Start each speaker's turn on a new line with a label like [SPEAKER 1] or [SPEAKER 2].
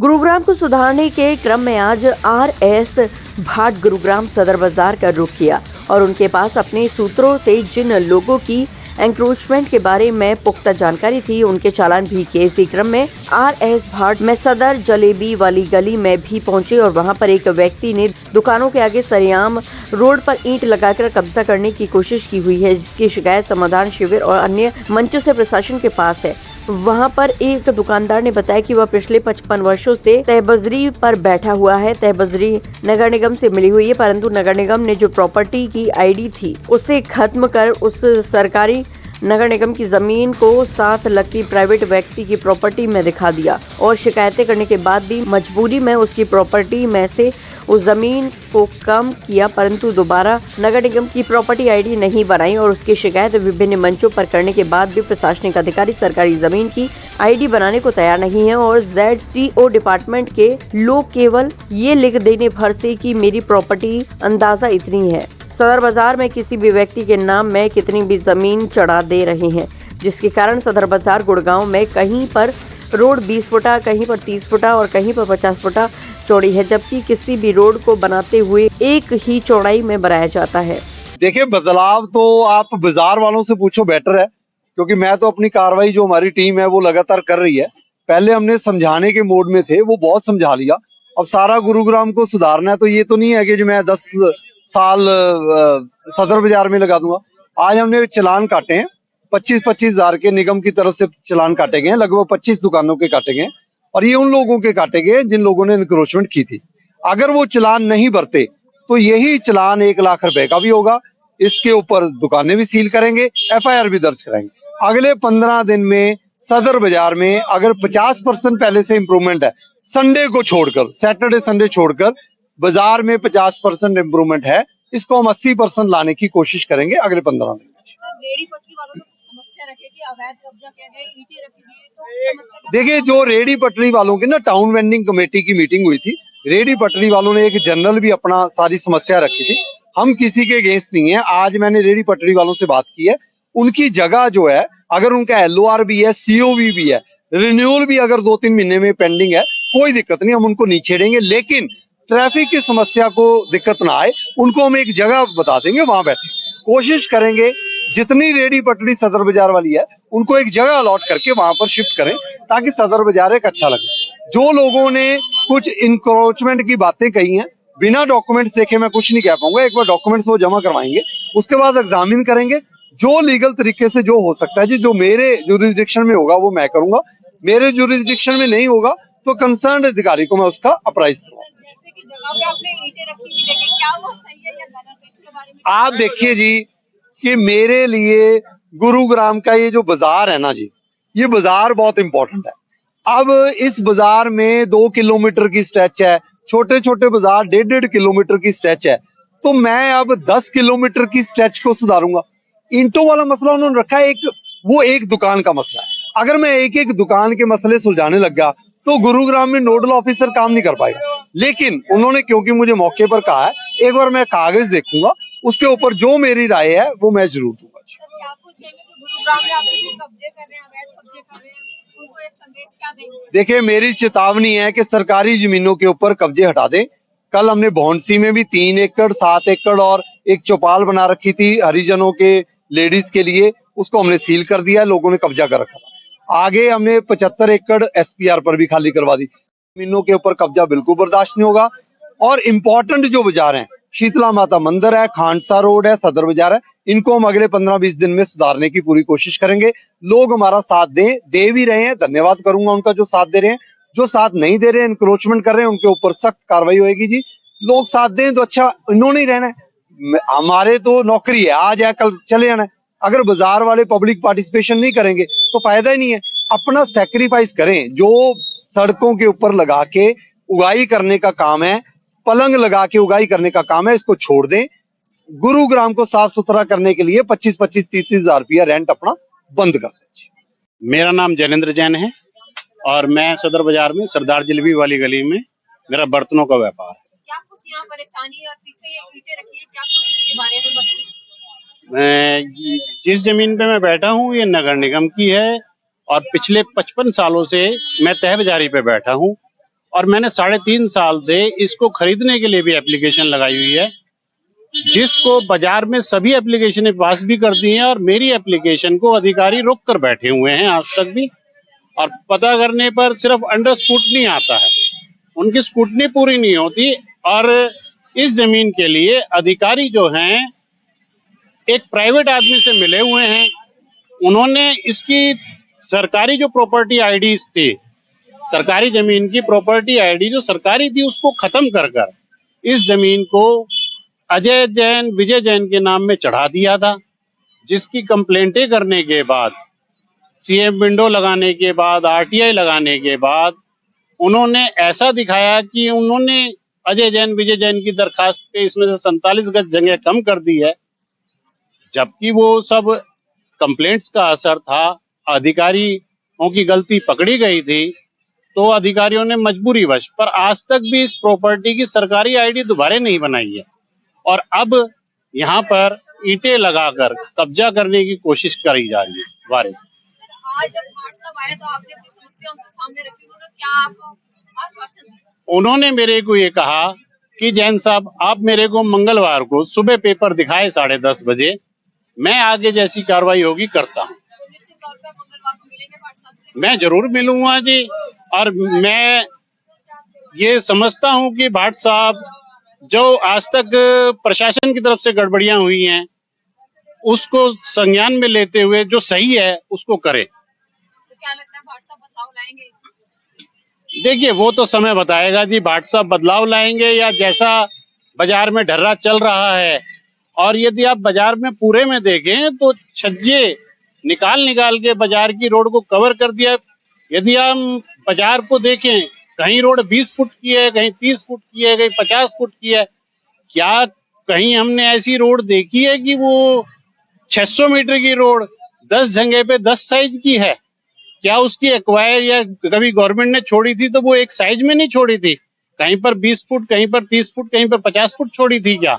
[SPEAKER 1] गुरुग्राम को सुधारने के क्रम में आज आर.एस. भाट गुरुग्राम सदर बाजार का रुख किया और उनके पास अपने सूत्रों से जिन लोगों की एंक्रोचमेंट के बारे में पुख्ता जानकारी थी उनके चालान भी किए। इसी क्रम में आर.एस. भाट में सदर जलेबी वाली गली में भी पहुंचे और वहां पर एक व्यक्ति ने दुकानों के आगे सरेआम रोड पर ईंट लगाकर कब्जा करने की कोशिश की हुई है, जिसकी शिकायत समाधान शिविर और अन्य मंचों से प्रशासन के पास है। वहां पर एक दुकानदार ने बताया कि वह पिछले 55 वर्षों से तहबजरी पर बैठा हुआ है। तहबजरी नगर निगम से मिली हुई है, परंतु नगर निगम ने जो प्रॉपर्टी की आईडी थी उसे खत्म कर उस सरकारी नगर निगम की जमीन को 7 लाख की प्राइवेट व्यक्ति की प्रॉपर्टी में दिखा दिया और शिकायतें करने के बाद भी मजबूरी में उसकी प्रॉपर्टी में से उस जमीन को कम किया, परंतु दोबारा नगर निगम की प्रॉपर्टी आईडी नहीं बनाई और उसकी शिकायत विभिन्न मंचों पर करने के बाद भी प्रशासनिक अधिकारी सरकारी जमीन की आईडी बनाने को तैयार नहीं है और ZTO डिपार्टमेंट के लोग केवल ये लिख देने भर से कि मेरी प्रॉपर्टी अंदाजा इतनी है। सदर बाजार में किसी भी व्यक्ति के नाम में कितनी भी जमीन चढ़ा दे रहे हैं, जिसके कारण सदर बाजार गुड़गांव में कहीं पर रोड 20 फुटा, कहीं पर 30 फुटा और कहीं पर 50 फुटा चौड़ी है, जबकि किसी भी रोड को बनाते हुए एक ही चौड़ाई में बनाया जाता है।
[SPEAKER 2] देखिए, बदलाव तो आप बाजार वालों से पूछो, बेटर है, क्योंकि मैं तो अपनी कार्रवाई जो हमारी टीम है वो लगातार कर रही है। पहले हमने समझाने के मोड में थे, वो बहुत समझा लिया। अब सारा गुरुग्राम को सुधारना है, तो ये तो नहीं है कि जो मैं 10 साल सदर बाजार में लगा दूंगा। आज हमने चालान काटे हैं 25-25 हजार के, निगम की तरफ से चालान काटे गए, लगभग 25 दुकानों के काटे गए और ये उन लोगों के काटे गए जिन लोगों ने इंक्रोचमेंट की थी। अगर वो चालान नहीं भरते तो यही चालान 1 लाख रुपए का भी होगा। इसके ऊपर दुकानें भी सील करेंगे, FIR भी दर्ज कराएंगे। अगले 15 दिन में सदर बाजार में अगर 50% पहले से इम्प्रूवमेंट है, संडे को छोड़कर, सैटरडे संडे छोड़कर बाजार में 50% इम्प्रूवमेंट है, इसको हम 80% लाने की कोशिश करेंगे अगले 15 दिन में। देखिए, जो रेडी पटरी वालों की ना टाउन वेंडिंग कमेटी की मीटिंग हुई थी, रेडी पटरी वालों ने एक जनरल भी अपना सारी समस्या रखी थी। हम किसी के अगेंस्ट नहीं है। आज मैंने रेडी पटरी वालों से बात की है, उनकी जगह जो है, अगर उनका LOR भी है, COV भी है, रिन्यूअल भी अगर 2-3 महीने में पेंडिंग है, कोई दिक्कत नहीं, हम उनको नहीं छेड़ेंगे। लेकिन ट्रैफिक की समस्या को दिक्कत ना आए, उनको हम एक जगह बता देंगे, वहां बैठे कोशिश करेंगे। जितनी रेडी पटरी सदर बाजार वाली है उनको एक जगह अलॉट करके वहां पर शिफ्ट करें, ताकि सदर बाजार एक अच्छा लगे। जो लोगों ने कुछ इंक्रोचमेंट की बातें कही हैं, बिना डॉक्यूमेंट्स देखे मैं कुछ नहीं कह पाऊंगा। एक बार डॉक्यूमेंट्स वो जमा करवाएंगे, उसके बाद एग्जामिन करेंगे, जो लीगल तरीके से जो हो सकता है जी, जो मेरे जुरिस्डिक्शन में होगा वो मैं करूंगा, मेरे जुरिस्डिक्शन में नहीं होगा तो कंसर्न अधिकारी को मैं उसका अप्राइज करूंगा। आप देखिए जी कि मेरे लिए गुरुग्राम का ये जो बाजार है ना जी, ये बाजार बहुत इंपॉर्टेंट है। अब इस बाजार में 2 किलोमीटर की स्ट्रेच है, छोटे छोटे बाजार 1.5 किलोमीटर की स्ट्रेच है, तो मैं अब 10 किलोमीटर की स्ट्रेच को सुधारूंगा। ईंटों वाला मसला उन्होंने रखा है, वो एक दुकान का मसला है। अगर मैं एक एक दुकान के मसले सुलझाने लग गया तो गुरुग्राम में नोडल ऑफिसर काम नहीं कर पाएगा। लेकिन उन्होंने क्योंकि मुझे मौके पर कहा है, एक बार मैं कागज देखूंगा, उसके ऊपर जो मेरी राय है वो मैं जरूर दूंगा। देखिए, मेरी चेतावनी है कि सरकारी जमीनों के ऊपर कब्जे हटा दें। कल हमने भौंसी में भी 3 एकड़, 7 एकड़ और एक चौपाल बना रखी थी हरिजनों के, लेडीज के लिए, उसको हमने सील कर दिया, लोगों ने कब्जा कर रखा था। आगे हमने 75 एकड़ SPR पर भी खाली करवा दी। जमीनों के ऊपर कब्जा बिल्कुल बर्दाश्त नहीं होगा। और इम्पोर्टेंट जो बाजार हैं, शीतला माता मंदिर है, खांडसा रोड है, सदर बाजार है, इनको हम अगले 15-20 दिन में सुधारने की पूरी कोशिश करेंगे। लोग हमारा साथ दे भी रहे हैं, धन्यवाद करूंगा उनका जो साथ दे रहे हैं। जो साथ नहीं दे रहे हैं, इंक्रोचमेंट कर रहे हैं, उनके ऊपर सख्त कार्रवाई होगी जी। लोग साथ दें तो अच्छा, इन्होंने ही रहना है। हमारे तो नौकरी है, आज है कल चले जाना है। अगर बाजार वाले पब्लिक पार्टिसिपेशन नहीं करेंगे तो फायदा ही नहीं है। अपना सैक्रिफाइस करें। जो सड़कों के ऊपर लगा के उगाई करने का काम है, पलंग लगा के उगाई करने का काम है, इसको छोड़ दें। गुरुग्राम को साफ सुथरा करने के लिए 25-25, 30 हजार रुपया रेंट अपना बंद कर दें।
[SPEAKER 3] मेरा नाम जैनेन्द्र जैन है और मैं सदर बाजार में सरदार जलेबी वाली गली में मेरा बर्तनों का व्यापार है।
[SPEAKER 4] क्या कुछ यहाँ परेशानी और किससे ये ईंटें रखी है, क्या कुछ इसके बारे में बताइए।
[SPEAKER 3] मैं जिस जमीन पे मैं बैठा हूँ ये नगर निगम की है और पिछले 55 सालों से मैं तहबाजारी पे बैठा हूँ और मैंने 3.5 साल से इसको खरीदने के लिए भी एप्लीकेशन लगाई हुई है, जिसको बाजार में सभी एप्लीकेशन पास भी कर दी हैं और मेरी एप्लीकेशन को अधिकारी रोक कर बैठे हुए हैं आज तक भी। और पता करने पर सिर्फ अंडर स्क्रूटनी आता है, उनकी स्क्रूटनी पूरी नहीं होती। और इस जमीन के लिए अधिकारी जो हैं एक प्राइवेट आदमी से मिले हुए हैं, उन्होंने इसकी सरकारी जो प्रॉपर्टी आईडी थी, सरकारी जमीन की प्रॉपर्टी आईडी जो सरकारी थी, उसको खत्म कर कर इस जमीन को अजय जैन, विजय जैन के नाम में चढ़ा दिया था, जिसकी कंप्लेंटें करने के बाद, सीएम विंडो लगाने के बाद, आरटीआई लगाने के बाद उन्होंने ऐसा दिखाया कि उन्होंने अजय जैन, विजय जैन की दरखास्त पे इसमें से 47 गज जगह कम कर दी है, जबकि वो सब कंप्लेंट्स का असर था। अधिकारियों की गलती पकड़ी गई थी, तो अधिकारियों ने मजबूरीवश, पर आज तक भी इस प्रॉपर्टी की सरकारी आईडी दोबारा नहीं बनाई है और अब यहाँ पर ईंटें लगाकर कब्जा करने की कोशिश करी जा रही है वारिस।
[SPEAKER 4] आज जब भाट साहब आए तो आपने अपनी समस्या उनके सामने रखी, तो क्या आप आश्वासन दिए?
[SPEAKER 3] उन्होंने मेरे को ये कहा कि जैन साहब, आप मेरे को मंगलवार को सुबह पेपर दिखाए 10:30 बजे, मैं आगे जैसी कार्रवाई होगी करता हूँ।
[SPEAKER 4] तो निश्चित तौर पर मंगलवार को मिलेंगे भाट साहब से?
[SPEAKER 3] मैं जरूर मिलूंगा जी। और मैं ये समझता हूँ कि भाट साहब जो आज तक प्रशासन की तरफ से गड़बड़ियां हुई हैं, उसको संज्ञान में लेते हुए जो सही है उसको करे।
[SPEAKER 4] तो क्या लगता है भाट साहब बदलाव लाएंगे?
[SPEAKER 3] देखिए, वो तो समय बताएगा जी, भाट साहब बदलाव लाएंगे या जैसा बाजार में ढर्रा चल रहा है। और यदि आप बाजार में पूरे में देखें तो छज्जे निकाल के बाजार की रोड को कवर कर दिया। यदि हम बाजार को देखें, कहीं रोड 20 फुट की है, कहीं 30 फुट की है, कहीं 50 फुट की है। क्या कहीं हमने ऐसी रोड देखी है कि वो 600 मीटर की रोड 10 जगह पे 10 साइज की है? क्या उसकी एक्वायर या कभी गवर्नमेंट ने छोड़ी थी तो वो एक साइज में नहीं छोड़ी थी? कहीं पर 20 फुट, कहीं पर 30 फुट, कहीं पर 50 फुट छोड़ी थी क्या?